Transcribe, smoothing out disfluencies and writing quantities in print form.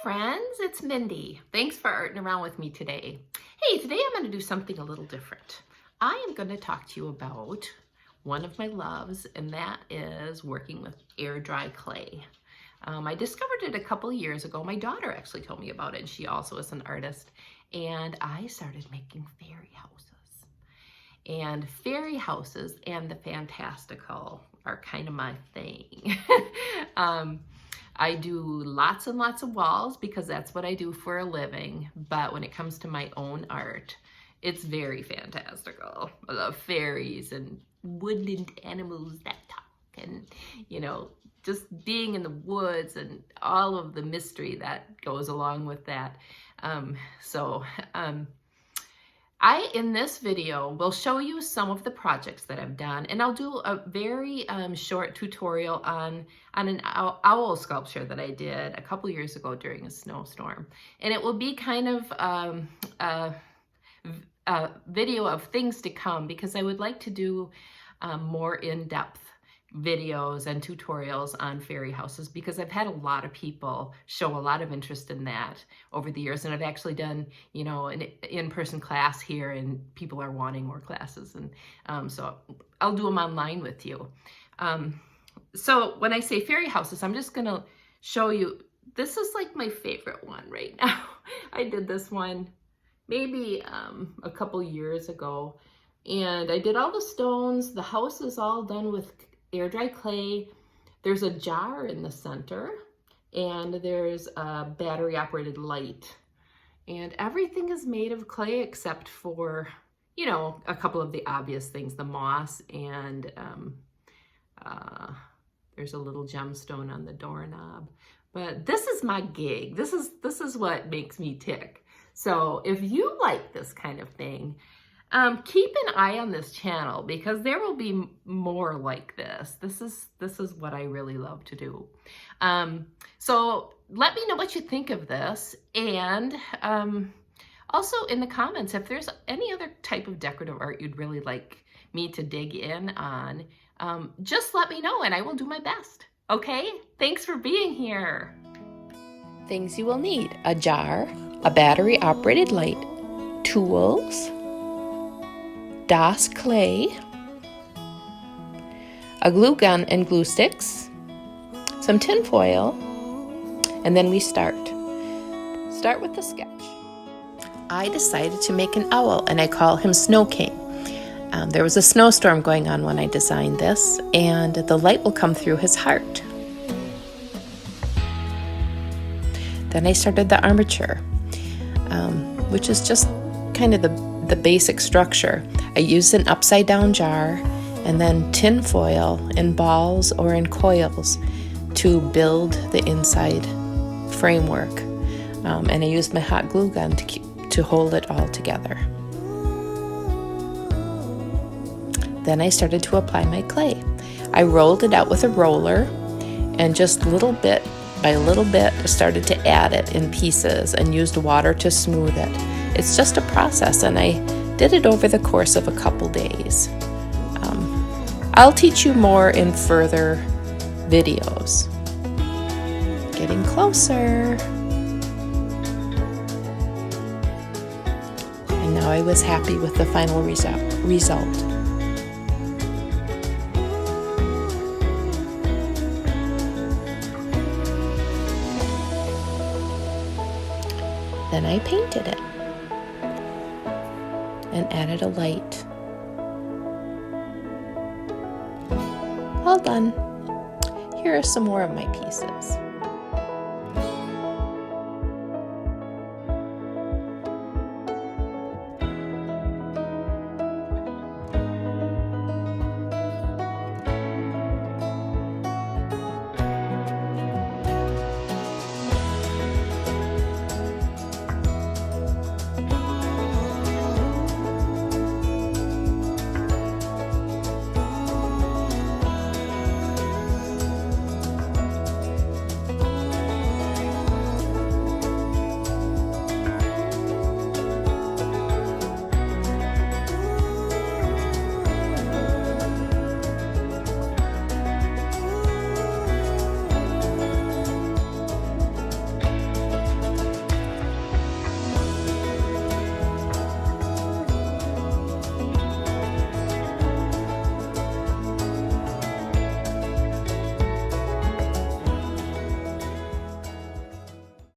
friends, it's Mindy. Thanks for arting around with me today. Hey, today I'm going to do something a little different. I am going to talk to you about one of my loves, and that is working with air dry clay. I discovered it a couple of years ago. My daughter actually told me about it, and she also is an artist. And I started making fairy houses. And fairy houses and the fantastical are kind of my thing. I do lots and lots of walls because that's what I do for a living. But when it comes to my own art, it's very fantastical. I love fairies and woodland animals that talk and, you know, just being in the woods and all of the mystery that goes along with that. In this video, will show you some of the projects that I've done, and I'll do a very short tutorial on an owl sculpture that I did a couple years ago during a snowstorm. And it will be kind of a video of things to come, because I would like to do more in-depth videos and tutorials on fairy houses, because I've had a lot of people show a lot of interest in that over the years, and I've actually done, you know, an in-person class here, and people are wanting more classes, and so I'll do them online with you. So when I say fairy houses, I'm just gonna show you, this is like my favorite one right now. I did this one maybe a couple years ago, and I did all the stones. The house is all done with air dry clay. There's a jar in the center, and there's a battery operated light, and everything is made of clay except for, you know, a couple of the obvious things, the moss, and there's a little gemstone on the doorknob. But this is my gig. This is what makes me tick. So if you like this kind of thing, keep an eye on this channel, because there will be more like this. This is what I really love to do. So let me know what you think of this, and also in the comments, if there's any other type of decorative art you'd really like me to dig in on, just let me know and I will do my best. Okay? Thanks for being here. Things you will need: a jar, a battery operated light, tools, Das clay, a glue gun and glue sticks, some tin foil, and then we start with the sketch. I decided to make an owl, and I call him Snow King. There was a snowstorm going on when I designed this, and the light will come through his heart. Then I started the armature, which is just kind of the basic structure. I used an upside down jar and then tin foil in balls or in coils to build the inside framework. And I used my hot glue gun to hold it all together. Then I started to apply my clay. I rolled it out with a roller, and just little bit by little bit started to add it in pieces and used water to smooth it. It's just a process, and I did it over the course of a couple days. I'll teach you more in further videos. Getting closer. And now I was happy with the final result. Then I painted it and added a light. All done. Here are some more of my pieces.